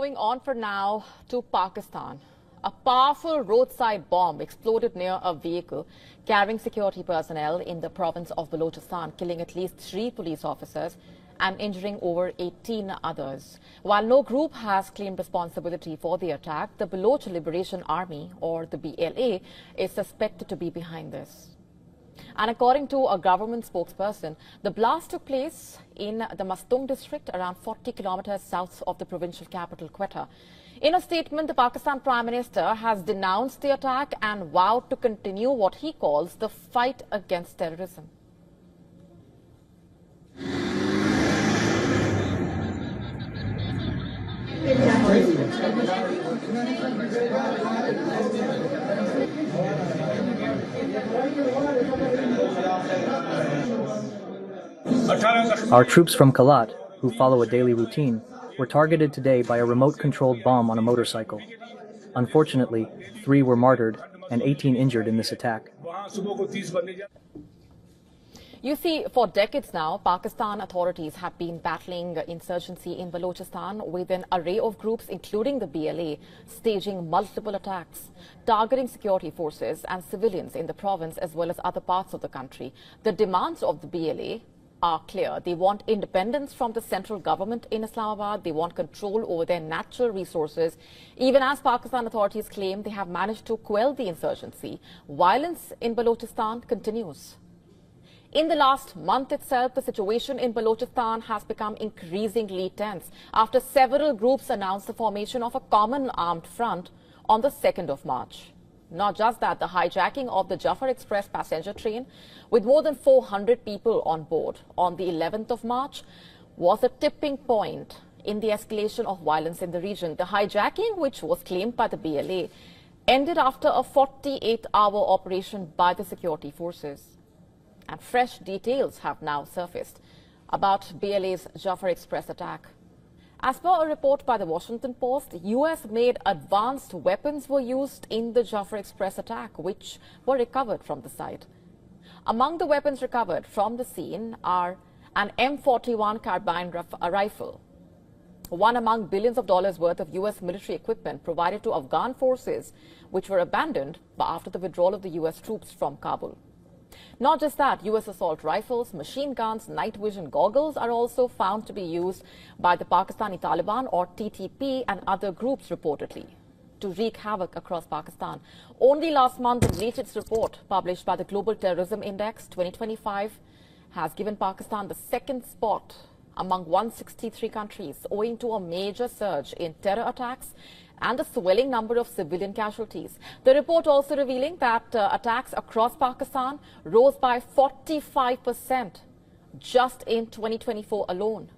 moving on for now to Pakistan. A powerful roadside bomb exploded near a vehicle carrying security personnel in the province of Balochistan, killing at least 3 police officers and injuring over 18 others. While no group has claimed responsibility for the attack, the Baloch Liberation Army, or the BLA, is suspected to be behind this. And according to a government spokesperson, the blast took place in the Mastung district, around 40 kilometers south of the provincial capital, Quetta. In a statement, the Pakistan Prime Minister has denounced the attack and vowed to continue what he calls the fight against terrorism. Our troops from Kalat, who follow a daily routine, were targeted today by a remote-controlled bomb on a motorcycle. Unfortunately, 3 were martyred and 18 injured in this attack. You see, for decades now, Pakistan authorities have been battling insurgency in Balochistan with an array of groups, including the BLA, staging multiple attacks, targeting security forces and civilians in the province as well as other parts of the country. The demands of the BLA are clear. They want independence from the central government in Islamabad. They want control over their natural resources. Even as Pakistan authorities claim they have managed to quell the insurgency, violence in Balochistan continues. In the last month itself, the situation in Balochistan has become increasingly tense after several groups announced the formation of a common armed front on the 2nd of March. Not just that, the hijacking of the Jafar Express passenger train with more than 400 people on board on the 11th of March was a tipping point in the escalation of violence in the region. The hijacking, which was claimed by the BLA, ended after a 48-hour operation by the security forces. And fresh details have now surfaced about BLA's Jafar Express attack. As per a report by the Washington Post, US-made advanced weapons were used in the Jafar Express attack, which were recovered from the site. Among the weapons recovered from the scene are an M41 carbine rifle, one among billions of dollars worth of US military equipment provided to Afghan forces, which were abandoned after the withdrawal of the US troops from Kabul. Not just that, US assault rifles, machine guns, night vision goggles are also found to be used by the Pakistani Taliban, or TTP, and other groups reportedly to wreak havoc across Pakistan. Only last month, the latest report published by the Global Terrorism Index 2025 has given Pakistan the 2nd spot among 163 countries, owing to a major surge in terror attacks and the swelling number of civilian casualties. The report also revealing that attacks across Pakistan rose by 45% just in 2024 alone.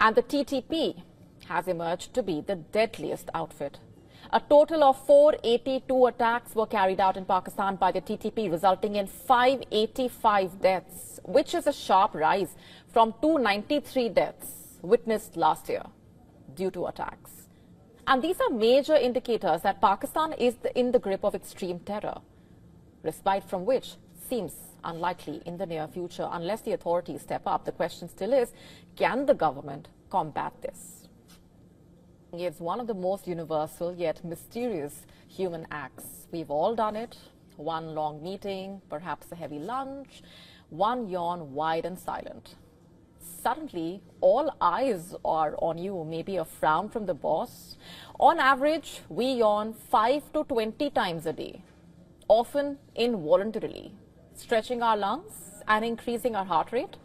And the TTP has emerged to be the deadliest outfit. A total of 482 attacks were carried out in Pakistan by the TTP, resulting in 585 deaths, which is a sharp rise from 293 deaths witnessed last year due to attacks. And these are major indicators that Pakistan is in the grip of extreme terror, respite from which seems unlikely in the near future unless the authorities step up. The question still is, can the government combat this? It's one of the most universal yet mysterious human acts. We've all done it. One long meeting, perhaps a heavy lunch, one yawn wide and silent. Suddenly, all eyes are on you, maybe a frown from the boss. On average, we yawn 5 to 20 times a day, often involuntarily, stretching our lungs and increasing our heart rate.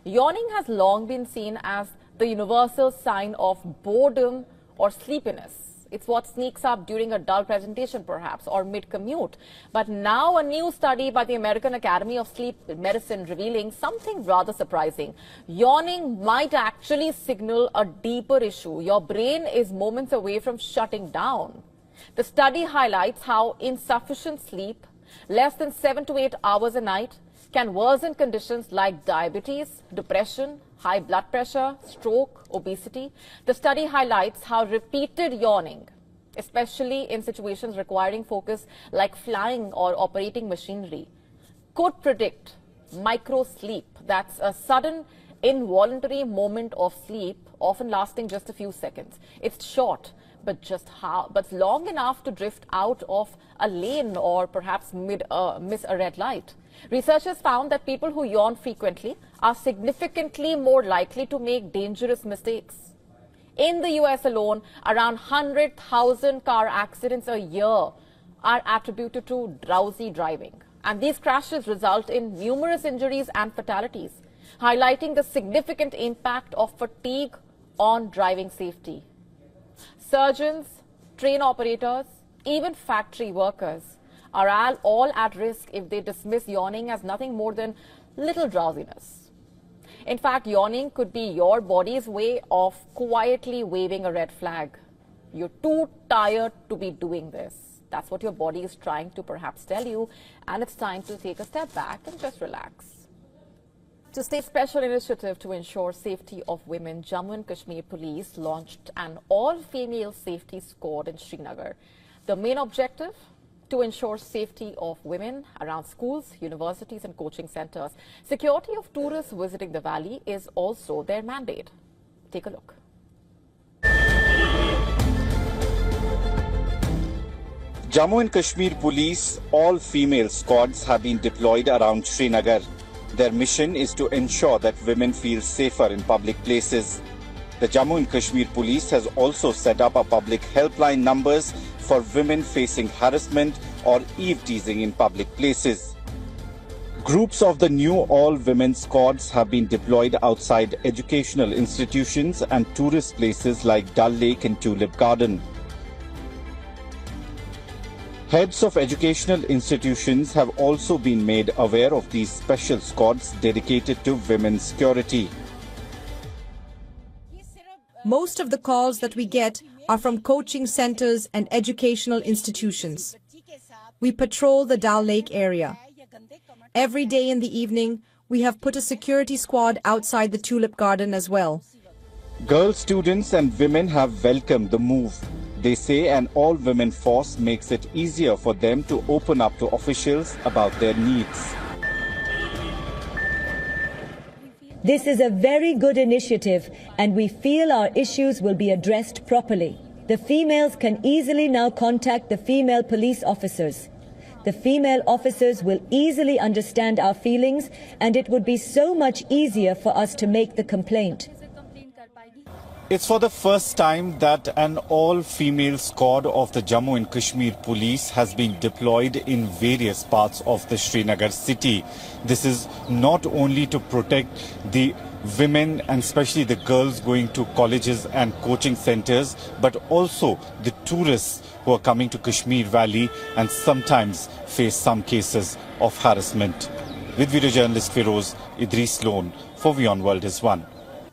Yawning has long been seen as the universal sign of boredom or sleepiness. It's what sneaks up during a dull presentation, perhaps, or mid-commute. But now a new study by the American Academy of Sleep Medicine revealing something rather surprising. Yawning might actually signal a deeper issue. Your brain is moments away from shutting down. The study highlights how insufficient sleep, less than 7 to 8 hours a night, can worsen conditions like diabetes, depression, high blood pressure, stroke, obesity. The study highlights how repeated yawning, especially in situations requiring focus like flying or operating machinery, could predict micro sleep. That's a sudden involuntary moment of sleep often lasting just a few seconds. It's short, but long enough to drift out of a lane or perhaps miss a red light. Researchers found that people who yawn frequently are significantly more likely to make dangerous mistakes. In the US alone, around 100,000 car accidents a year are attributed to drowsy driving. And these crashes result in numerous injuries and fatalities, highlighting the significant impact of fatigue on driving safety. Surgeons, train operators, even factory workers are all at risk if they dismiss yawning as nothing more than little drowsiness. In fact, yawning could be your body's way of quietly waving a red flag. You're too tired to be doing this. That's what your body is trying to perhaps tell you, and it's time to take a step back and just relax. To stay special initiative to ensure safety of women, Jammu and Kashmir Police launched an all-female safety squad in Srinagar. The main objective? To ensure safety of women around schools, universities and coaching centres. Security of tourists visiting the valley is also their mandate. Take a look. Jammu and Kashmir Police all-female squads have been deployed around Srinagar. Their mission is to ensure that women feel safer in public places. The Jammu and Kashmir Police has also set up a public helpline numbers for women facing harassment or eve-teasing in public places. Groups of the new all-women squads have been deployed outside educational institutions and tourist places like Dal Lake and Tulip Garden. Heads of educational institutions have also been made aware of these special squads dedicated to women's security. Most of the calls that we get are from coaching centers and educational institutions. We patrol the Dal Lake area. Every day in the evening, we have put a security squad outside the Tulip Garden as well. Girl students and women have welcomed the move. They say an all-women force makes it easier for them to open up to officials about their needs. This is a very good initiative, and we feel our issues will be addressed properly. The females can easily now contact the female police officers. The female officers will easily understand our feelings, and it would be so much easier for us to make the complaint. It's for the first time that an all-female squad of the Jammu and Kashmir Police has been deployed in various parts of the Srinagar city. This is not only to protect the women and especially the girls going to colleges and coaching centers, but also the tourists who are coming to Kashmir Valley and sometimes face some cases of harassment. With video journalist Feroz, Idris Lone for WION World is One.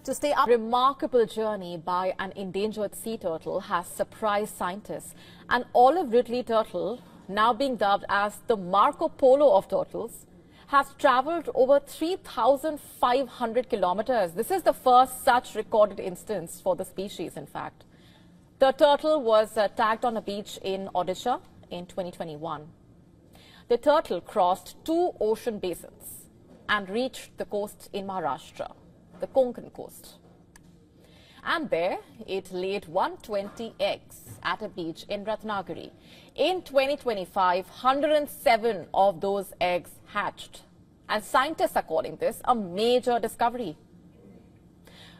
To stay up, a remarkable journey by an endangered sea turtle has surprised scientists. An olive ridley turtle, now being dubbed as the Marco Polo of turtles, has travelled over 3,500 kilometres. This is the first such recorded instance for the species, in fact. The turtle was tagged on a beach in Odisha in 2021. The turtle crossed 2 ocean basins and reached the coast in Maharashtra, the Konkan coast. And there, it laid 120 eggs at a beach in Ratnagiri. In 2025, 107 of those eggs hatched. And scientists are calling this a major discovery.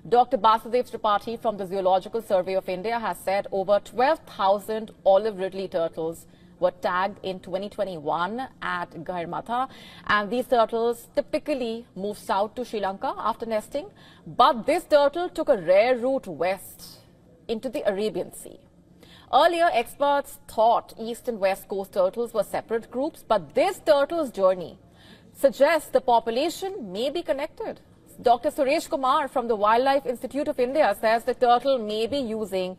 Dr. Basudev Tripathi from the Zoological Survey of India has said over 12,000 olive ridley turtles were tagged in 2021 at Gairmatha, and these turtles typically move south to Sri Lanka after nesting. But this turtle took a rare route west into the Arabian Sea. Earlier, experts thought east and west coast turtles were separate groups, but this turtle's journey suggests the population may be connected. Dr. Suresh Kumar from the Wildlife Institute of India says the turtle may be using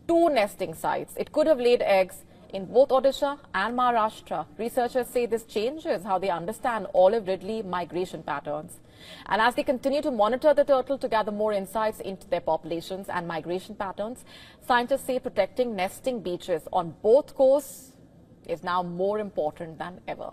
2 nesting sites. It could have laid eggs in both Odisha and Maharashtra. Researchers say this changes how they understand olive ridley migration patterns. And as they continue to monitor the turtle to gather more insights into their populations and migration patterns, scientists say protecting nesting beaches on both coasts is now more important than ever.